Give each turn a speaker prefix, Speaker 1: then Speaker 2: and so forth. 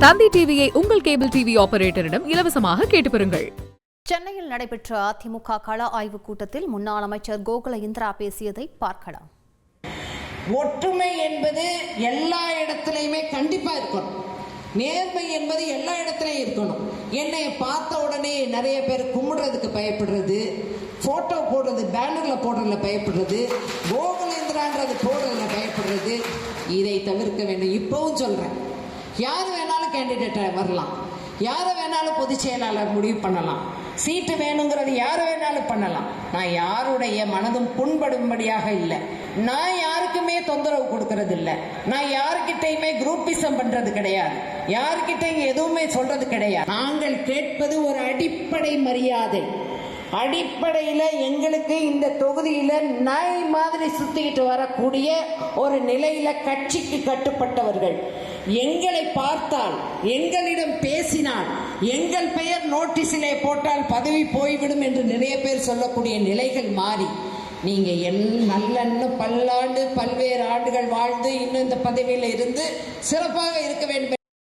Speaker 1: தந்தி டிவியை உங்கள் cable TV ஆபரேட்டரிடம் இலவசமாக கேட்டு பெறுங்கள்.
Speaker 2: சென்னையில் நடைபெற்ற அதிமுக கள ஆய்வுக் கூட்டத்தில் முன்னாள் அமைச்சர் கோகுல இந்திரா பேசியதை பார்க்கலாம்.
Speaker 3: ஒற்றுமை என்பது எல்லா இடத்துலையுமே கண்டிப்பா இருக்கணும். நேர்மை என்பது எல்லா இடத்துலையும் இருக்கணும். என்னை பார்த்த உடனே நிறைய பேர் கும்பிடுறதுக்கு பயப்படுறது, போட்டோ போடுறது, பேனர்ல போடுறதுல பயப்படுறது, கோகுலேந்திரான்றது போடுறதுல பயப்படுறது, இதை தவிர்க்க வேண்டும். இப்பவும் சொல்றேன், யார் வேணாலும் கேண்டிடேட்டா வரலாம், யாரை வேணாலும் பொதுச் செயலாளர் முடிவு பண்ணலாம், சீட்டு வேணுங்கிறது யார் வேணாலும் பண்ணலாம். நான் யாருடைய மனதும் புண்படும்படியாக இல்லை, நான் யாருக்குமே தொந்தரவு கொடுக்கறது இல்லை, நான் யாருக்கிட்டையுமே குரூப்பிசம் பண்றது கிடையாது, யாருக்கிட்டையும் எதுவுமே சொல்றது கிடையாது. நாங்கள் கேட்பது ஒரு அடிப்படை மரியாதை. அடிப்படையில் எங்களுக்கு இந்த தொகுதியில நாய் மாதிரி சுத்திக்கிட்டு வரக்கூடிய ஒரு நிலையில கட்சிக்கு கட்டுப்பட்டவர்கள் எங்களை பார்த்தால், எங்களிடம் பேசினால், எங்கள் பெயர் நோட்டீஸிலே போட்டால் பதவி போய்விடும் என்று நிறைய பேர் சொல்லக்கூடிய நிலைகள் மாறி, நீங்க நல்ல பல்லாண்டு பல்வேறு ஆண்டுகள் வாழ்ந்து இன்னும் இந்த பதவியில் இருந்து சிறப்பாக இருக்க வேண்டும்.